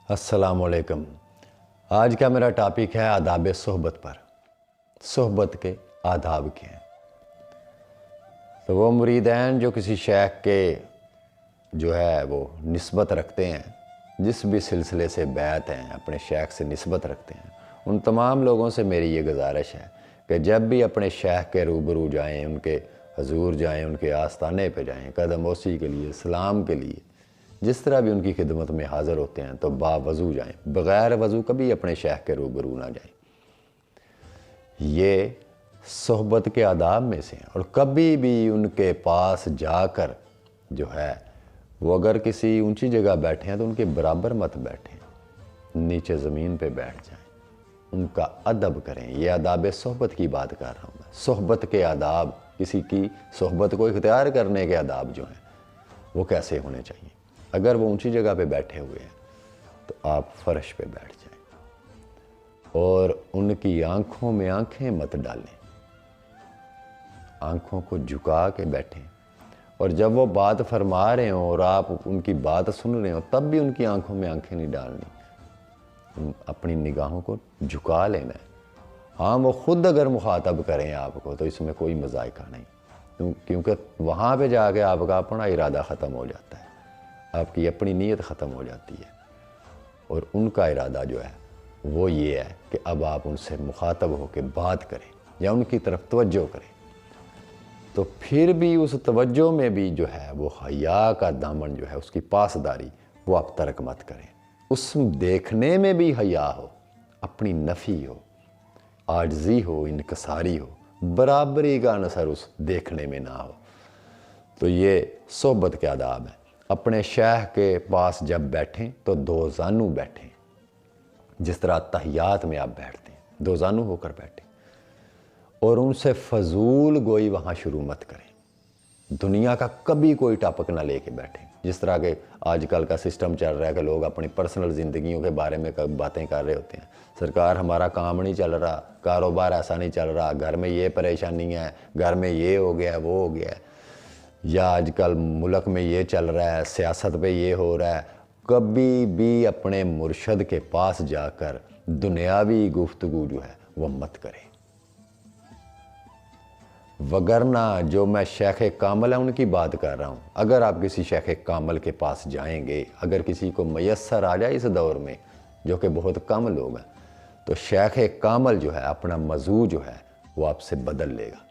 السلام علیکم۔ آج کا میرا ٹاپک ہے آداب صحبت پر۔ صحبت کے آداب کیا ہیں؟ تو وہ مریدین جو کسی شیخ کے جو ہے وہ نسبت رکھتے ہیں، جس بھی سلسلے سے بیعت ہیں، اپنے شیخ سے نسبت رکھتے ہیں، ان تمام لوگوں سے میری یہ گزارش ہے کہ جب بھی اپنے شیخ کے روبرو جائیں، ان کے حضور جائیں، ان کے آستانے پہ جائیں، قدم بوسی کے لیے، سلام کے لیے، جس طرح بھی ان کی خدمت میں حاضر ہوتے ہیں تو باوضو جائیں، بغیر وضو کبھی اپنے شیخ کے روبرو نہ جائیں۔ یہ صحبت کے آداب میں سے ہیں، اور کبھی بھی ان کے پاس جا کر جو ہے وہ اگر کسی اونچی جگہ بیٹھے ہیں تو ان کے برابر مت بیٹھیں، نیچے زمین پہ بیٹھ جائیں، ان کا ادب کریں۔ یہ آداب صحبت کی بات کر رہا ہوں میں۔ صحبت کے آداب، کسی کی صحبت کو اختیار کرنے کے آداب جو ہیں وہ کیسے ہونے چاہیے۔ اگر وہ اونچی جگہ پہ بیٹھے ہوئے ہیں تو آپ فرش پہ بیٹھ جائیں اور ان کی آنکھوں میں آنکھیں مت ڈالیں، آنکھوں کو جھکا کے بیٹھیں، اور جب وہ بات فرما رہے ہوں اور آپ ان کی بات سن رہے ہوں تب بھی ان کی آنکھوں میں آنکھیں نہیں ڈالنی، اپنی نگاہوں کو جھکا لینا ہے۔ ہاں، وہ خود اگر مخاطب کریں آپ کو تو اس میں کوئی مذائقہ نہیں، کیونکہ وہاں پہ جا کے آپ کا اپنا ارادہ ختم ہو جاتا ہے، آپ کی اپنی نیت ختم ہو جاتی ہے، اور ان کا ارادہ جو ہے وہ یہ ہے کہ اب آپ ان سے مخاطب ہو کے بات کریں یا ان کی طرف توجہ کریں، تو پھر بھی اس توجہ میں بھی جو ہے وہ حیا کا دامن جو ہے، اس کی پاسداری وہ آپ ترک مت کریں۔ اس دیکھنے میں بھی حیا ہو، اپنی نفی ہو، عاجزی ہو، انکساری ہو، برابری کا عنصر اس دیکھنے میں نہ ہو۔ تو یہ صحبت کے آداب ہیں۔ اپنے شیخ کے پاس جب بیٹھیں تو دو زانو بیٹھیں، جس طرح تحیات میں آپ بیٹھتے ہیں، دو زانو ہو کر بیٹھیں، اور ان سے فضول گوئی وہاں شروع مت کریں۔ دنیا کا کبھی کوئی ٹاپک نہ لے کے بیٹھیں، جس طرح کہ آج کل کا سسٹم چل رہا ہے کہ لوگ اپنی پرسنل زندگیوں کے بارے میں باتیں کر رہے ہوتے ہیں۔ سرکار ہمارا کام نہیں چل رہا، کاروبار ایسا نہیں چل رہا، گھر میں یہ پریشانی ہے، گھر میں یہ ہو گیا ہے، وہ ہو گیا ہے، یا آج کل ملک میں یہ چل رہا ہے، سیاست پہ یہ ہو رہا ہے۔ کبھی بھی اپنے مرشد کے پاس جا کر دنیاوی گفتگو جو ہے وہ مت کریں، وگرنہ جو میں شیخ کامل ہے ان کی بات کر رہا ہوں، اگر آپ کسی شیخ کامل کے پاس جائیں گے، اگر کسی کو میسر آ جائے اس دور میں، جو کہ بہت کم لوگ ہیں، تو شیخ کامل جو ہے اپنا موضوع جو ہے وہ آپ سے بدل لے گا،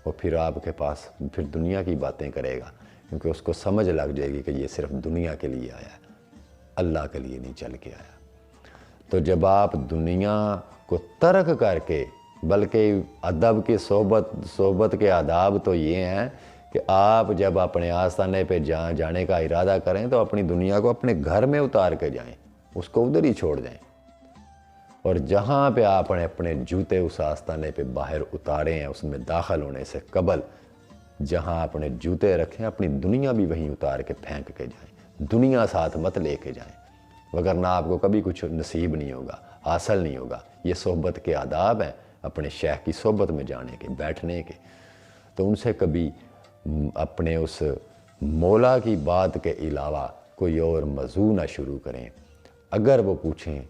وہ پھر آپ کے پاس پھر دنیا کی باتیں کرے گا، کیونکہ اس کو سمجھ لگ جائے گی کہ یہ صرف دنیا کے لیے آیا ہے، اللہ کے لیے نہیں چل کے آیا۔ تو جب آپ دنیا کو ترک کر کے، بلکہ ادب کی صحبت کے آداب تو یہ ہیں کہ آپ جب اپنے آستانے پہ جانے کا ارادہ کریں تو اپنی دنیا کو اپنے گھر میں اتار کے جائیں، اس کو ادھر ہی چھوڑ دیں، اور جہاں پہ آپ نے اپنے جوتے اس آستانے پہ باہر اتارے ہیں، اس میں داخل ہونے سے قبل جہاں اپنے جوتے رکھیں، اپنی دنیا بھی وہیں اتار کے پھینک کے جائیں، دنیا ساتھ مت لے کے جائیں، وگرنہ آپ کو کبھی کچھ نصیب نہیں ہوگا، حاصل نہیں ہوگا۔ یہ صحبت کے آداب ہیں اپنے شیخ کی صحبت میں جانے کے، بیٹھنے کے۔ تو ان سے کبھی اپنے اس مولا کی بات کے علاوہ کوئی اور موضوع نہ شروع کریں۔ اگر وہ پوچھیں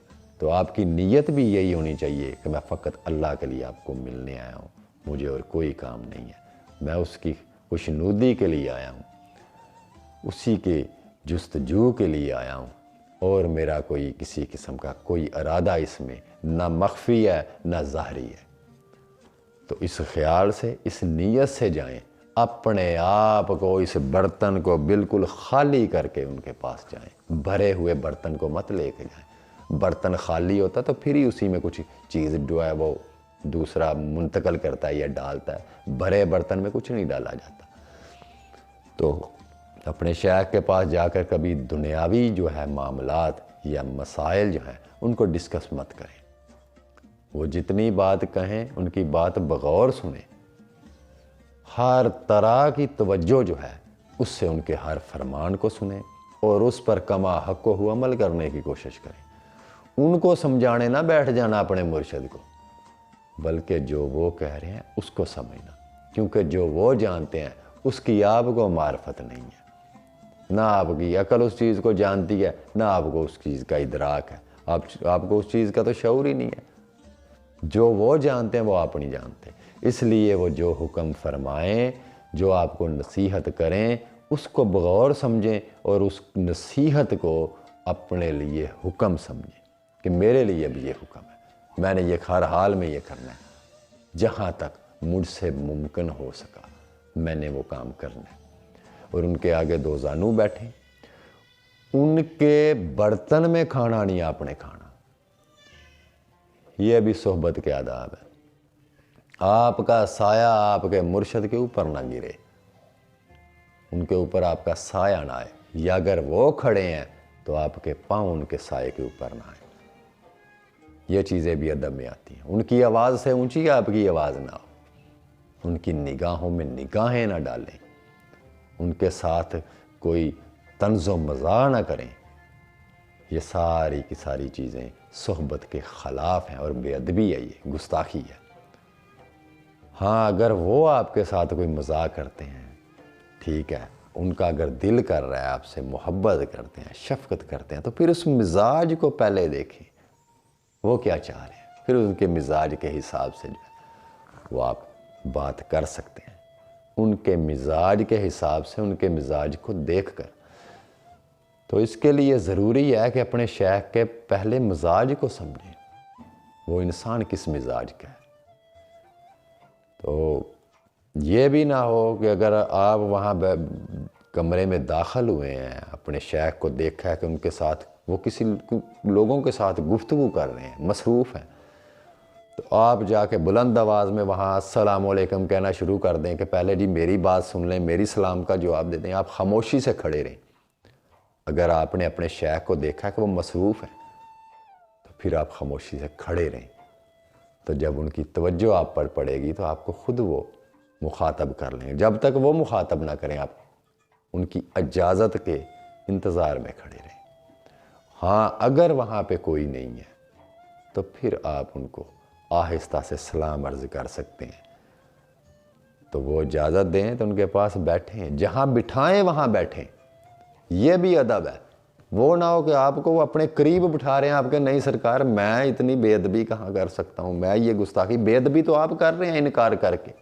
تو آپ کی نیت بھی یہی ہونی چاہیے کہ میں فقط اللہ کے لیے آپ کو ملنے آیا ہوں، مجھے اور کوئی کام نہیں ہے، میں اس کی خوشنودی کے لیے آیا ہوں، اسی کے جستجو کے لیے آیا ہوں، اور میرا کوئی کسی قسم کا کوئی ارادہ اس میں نہ مخفی ہے نہ ظاہری ہے۔ تو اس خیال سے، اس نیت سے جائیں، اپنے آپ کو، اس برتن کو بالکل خالی کر کے ان کے پاس جائیں، بھرے ہوئے برتن کو مت لے کے جائیں۔ برتن خالی ہوتا تو پھر ہی اسی میں کچھ چیز جو ہے وہ دوسرا منتقل کرتا ہے یا ڈالتا ہے، بھرے برتن میں کچھ نہیں ڈالا جاتا۔ تو اپنے شیخ کے پاس جا کر کبھی دنیاوی جو ہے معاملات یا مسائل جو ہیں ان کو ڈسکس مت کریں۔ وہ جتنی بات کہیں ان کی بات بغور سنیں، ہر طرح کی توجہ جو ہے اس سے ان کے ہر فرمان کو سنیں، اور اس پر کما حق و عمل کرنے کی کوشش کریں۔ ان کو سمجھانے نہ بیٹھ جانا اپنے مرشد کو، بلکہ جو وہ کہہ رہے ہیں اس کو سمجھنا، کیونکہ جو وہ جانتے ہیں اس کی آپ کو معرفت نہیں ہے۔ نہ آپ کی عقل اس چیز کو جانتی ہے، نہ آپ کو اس چیز کا ادراک ہے، آپ کو اس چیز کا تو شعور ہی نہیں ہے۔ جو وہ جانتے ہیں وہ آپ نہیں جانتے، اس لیے وہ جو حکم فرمائیں، جو آپ کو نصیحت کریں، اس کو بغور سمجھیں اور اس نصیحت کو اپنے لیے حکم سمجھیں کہ میرے لیے بھی یہ حکم ہے، میں نے یہ ہر حال میں یہ کرنا ہے، جہاں تک مجھ سے ممکن ہو سکا میں نے وہ کام کرنا ہے۔ اور ان کے آگے دو زانو بیٹھے، ان کے برتن میں کھانا نہیں آپ نے کھانا، یہ بھی صحبت کے آداب ہے۔ آپ کا سایہ آپ کے مرشد کے اوپر نہ گرے، ان کے اوپر آپ کا سایہ نہ آئے، یا اگر وہ کھڑے ہیں تو آپ کے پاؤں ان کے سائے کے اوپر نہ آئے۔ یہ چیزیں بھی ادب میں آتی ہیں۔ ان کی آواز سے اونچی آپ کی آواز نہ ہو، ان کی نگاہوں میں نگاہیں نہ ڈالیں، ان کے ساتھ کوئی طنز و مزاح نہ کریں۔ یہ ساری کی ساری چیزیں صحبت کے خلاف ہیں اور بے ادبی ہے، یہ گستاخی ہے۔ ہاں اگر وہ آپ کے ساتھ کوئی مزاح کرتے ہیں، ٹھیک ہے، ان کا اگر دل کر رہا ہے، آپ سے محبت کرتے ہیں، شفقت کرتے ہیں، تو پھر اس مزاج کو پہلے دیکھیں، وہ کیا چاہ رہے ہیں، پھر ان کے مزاج کے حساب سے جو ہے وہ آپ بات کر سکتے ہیں، ان کے مزاج کے حساب سے، ان کے مزاج کو دیکھ کر۔ تو اس کے لیے ضروری ہے کہ اپنے شیخ کے پہلے مزاج کو سمجھیں، وہ انسان کس مزاج کا ہے۔ تو یہ بھی نہ ہو کہ اگر آپ وہاں کمرے میں داخل ہوئے ہیں، اپنے شیخ کو دیکھا ہے کہ ان کے ساتھ وہ کسی لوگوں کے ساتھ گفتگو کر رہے ہیں، مصروف ہیں، تو آپ جا کے بلند آواز میں وہاں السلام علیکم کہنا شروع کر دیں کہ پہلے جی میری بات سن لیں، میری سلام کا جواب دے دیں۔ آپ خاموشی سے کھڑے رہیں۔ اگر آپ نے اپنے شیخ کو دیکھا کہ وہ مصروف ہے تو پھر آپ خاموشی سے کھڑے رہیں، تو جب ان کی توجہ آپ پر پڑے گی تو آپ کو خود وہ مخاطب کر لیں۔ جب تک وہ مخاطب نہ کریں آپ ان کی اجازت کے انتظار میں کھڑے رہیں۔ ہاں اگر وہاں پہ کوئی نہیں ہے تو پھر آپ ان کو آہستہ سے سلام عرض کر سکتے ہیں، تو وہ اجازت دیں تو ان کے پاس بیٹھیں، جہاں بٹھائیں وہاں بیٹھیں۔ یہ بھی ادب ہے، وہ نہ ہو کہ آپ کو وہ اپنے قریب بٹھا رہے ہیں، آپ کے نہیں سرکار میں اتنی بے ادبی کہاں کر سکتا ہوں، میں یہ گستاخی، بے ادبی تو آپ کر رہے ہیں انکار کر کے۔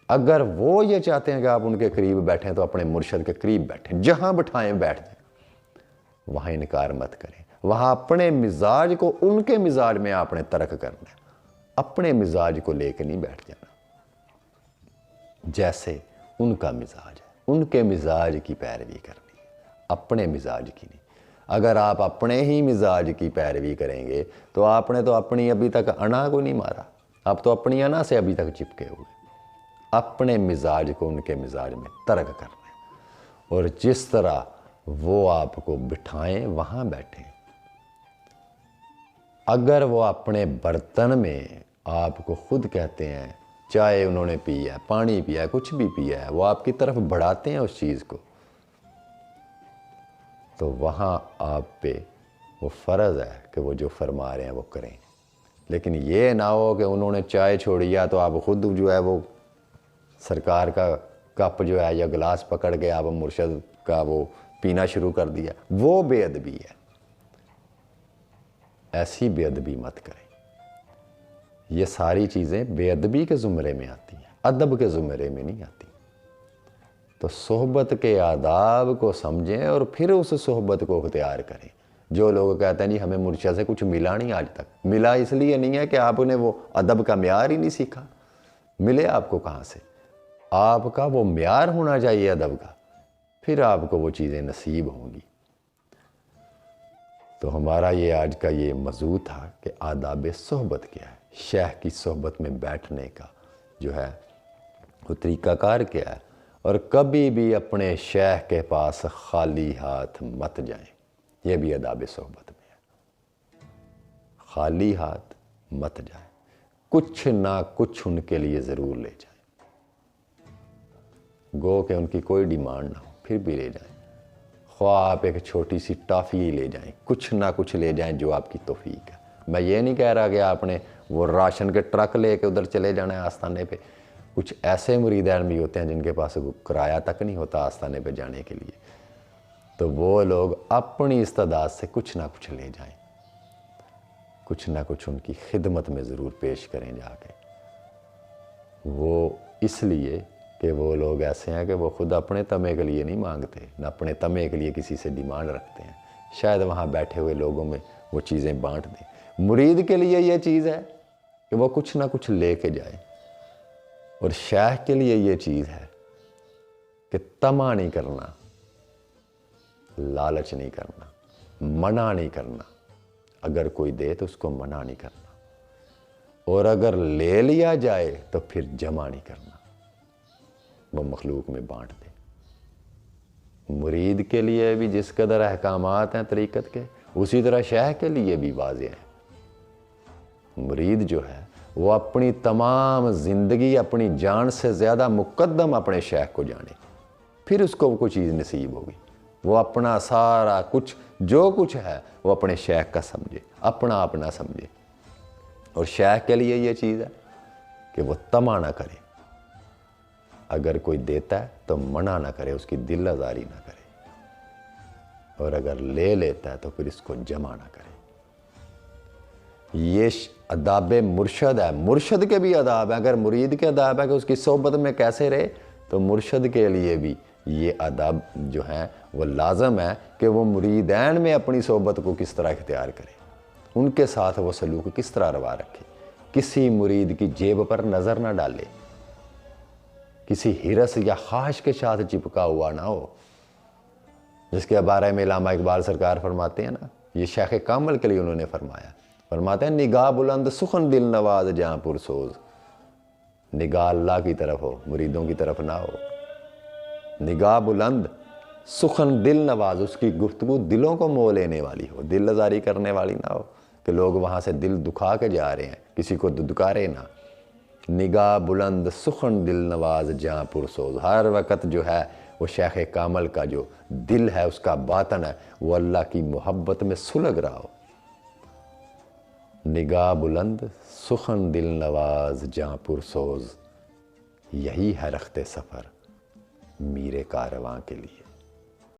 اگر وہ یہ چاہتے ہیں کہ آپ ان کے قریب بیٹھیں تو اپنے مرشد کے قریب بیٹھیں، جہاں بٹھائیں بیٹھ جائیں، وہاں انکار مت کریں۔ وہاں اپنے مزاج کو ان کے مزاج میں آپ نے ترک کرنا ہے، اپنے مزاج کو لے کے نہیں بیٹھ جانا، جیسے ان کا مزاج ہے، ان کے مزاج کی پیروی کرنی ہے، اپنے مزاج کی نہیں۔ اگر آپ اپنے ہی مزاج کی پیروی کریں گے تو آپ نے تو اپنی ابھی تک انا کو نہیں مارا، آپ تو اپنی انا سے ابھی تک چپکے ہوئے۔ اپنے مزاج کو ان کے مزاج میں ترک کرنا ہے، اور جس طرح وہ آپ کو بٹھائیں وہاں بیٹھیں۔ اگر وہ اپنے برتن میں آپ کو خود کہتے ہیں، چائے انہوں نے پی ہے، پانی پیا ہے، کچھ بھی پیا ہے، وہ آپ کی طرف بڑھاتے ہیں اس چیز کو، تو وہاں آپ پہ وہ فرض ہے کہ وہ جو فرما رہے ہیں وہ کریں۔ لیکن یہ نہ ہو کہ انہوں نے چائے چھوڑی ہے تو آپ خود جو ہے وہ سرکار کا کپ جو ہے یا گلاس پکڑ کے آپ مرشد کا وہ پینا شروع کر دیا، وہ بے ادبی ہے۔ ایسی بے ادبی مت کریں۔ یہ ساری چیزیں بے ادبی کے زمرے میں آتی ہیں، ادب کے زمرے میں نہیں آتی۔ تو صحبت کے آداب کو سمجھیں اور پھر اس صحبت کو اختیار کریں۔ جو لوگ کہتے ہیں جی ہمیں مرشد سے کچھ ملا نہیں آج تک، ملا اس لیے نہیں ہے کہ آپ نے وہ ادب کا معیار ہی نہیں سیکھا۔ ملے آپ کو کہاں سے؟ آپ کا وہ معیار ہونا چاہیے ادب کا، پھر آپ کو وہ چیزیں نصیب ہوں گی۔ تو ہمارا یہ آج کا یہ موضوع تھا کہ آداب صحبت کیا ہے، شیخ کی صحبت میں بیٹھنے کا جو ہے وہ طریقہ کار کیا ہے، اور کبھی بھی اپنے شیخ کے پاس خالی ہاتھ مت جائیں، یہ بھی آداب صحبت میں ہے۔ خالی ہاتھ مت جائیں، کچھ نہ کچھ ان کے لیے ضرور لے جائیں، گو کہ ان کی کوئی ڈیمانڈ نہ ہو پھر بھی لے جائیں، خواہ آپ ایک چھوٹی سی ٹافی ہی لے جائیں، کچھ نہ کچھ لے جائیں جو آپ کی توفیق ہے۔ میں یہ نہیں کہہ رہا کہ آپ نے وہ راشن کے ٹرک لے کے ادھر چلے جانا ہے آستانے پہ۔ کچھ ایسے مریدین بھی ہوتے ہیں جن کے پاس کرایہ تک نہیں ہوتا آستانے پہ جانے کے لیے، تو وہ لوگ اپنی استعداد سے کچھ نہ کچھ لے جائیں، کچھ نہ کچھ ان کی خدمت میں ضرور پیش کریں جا کے۔ وہ اس لیے کہ وہ لوگ ایسے ہیں کہ وہ خود اپنے تمے کے لیے نہیں مانگتے، نہ اپنے تمے کے لیے کسی سے ڈیمانڈ رکھتے ہیں، شاید وہاں بیٹھے ہوئے لوگوں میں وہ چیزیں بانٹ دیں۔ مرید کے لیے یہ چیز ہے کہ وہ کچھ نہ کچھ لے کے جائے، اور شیخ کے لیے یہ چیز ہے کہ طمع نہیں کرنا، لالچ نہیں کرنا، منع نہیں کرنا۔ اگر کوئی دے تو اس کو منع نہیں کرنا، اور اگر لے لیا جائے تو پھر جمع نہیں کرنا، وہ مخلوق میں بانٹ دے۔ مرید کے لیے بھی جس قدر احکامات ہیں طریقت کے، اسی طرح شیخ کے لیے بھی واضح ہیں۔ مرید جو ہے وہ اپنی تمام زندگی اپنی جان سے زیادہ مقدم اپنے شیخ کو جانے، پھر اس کو کوئی چیز نصیب ہوگی۔ وہ اپنا سارا کچھ جو کچھ ہے وہ اپنے شیخ کا سمجھے، اپنا اپنا سمجھے۔ اور شیخ کے لیے یہ چیز ہے کہ وہ طمع نہ کرے، اگر کوئی دیتا ہے تو منع نہ کرے، اس کی دل آزاری نہ کرے، اور اگر لے لیتا ہے تو پھر اس کو جمع نہ کرے۔ یہ آداب مرشد ہے۔ مرشد کے بھی آداب ہیں۔ اگر مرید کے آداب ہے کہ اس کی صحبت میں کیسے رہے، تو مرشد کے لیے بھی یہ آداب جو ہیں وہ لازم ہے کہ وہ مریدین میں اپنی صحبت کو کس طرح اختیار کرے، ان کے ساتھ وہ سلوک کس طرح روا رکھے، کسی مرید کی جیب پر نظر نہ ڈالے، کسی ہرس یا خواہش کے ساتھ چپکا ہوا نہ ہو، جس کے بارے میں علامہ اقبال سرکار فرماتے ہیں نا، یہ شیخ کامل کے لیے انہوں نے فرمایا، فرماتے ہیں نگاہ بلند سخن دل نواز جہاں پرسوز۔ نگاہ اللہ کی طرف ہو، مریدوں کی طرف نہ ہو۔ نگاہ بلند سخن دل نواز، اس کی گفتگو دلوں کو مو لینے والی ہو، دل آزاری کرنے والی نہ ہو کہ لوگ وہاں سے دل دکھا کے جا رہے ہیں، کسی کو ددکارے نہ۔ نگاہ بلند سخن دل نواز جہاں پرسوز، ہر وقت جو ہے وہ شیخ کامل کا جو دل ہے، اس کا باطن ہے، وہ اللہ کی محبت میں سلگ رہا ہو۔ نگاہ بلند سخن دل نواز جہاں پرسوز، یہی ہے رخت سفر میر کارواں کے لیے۔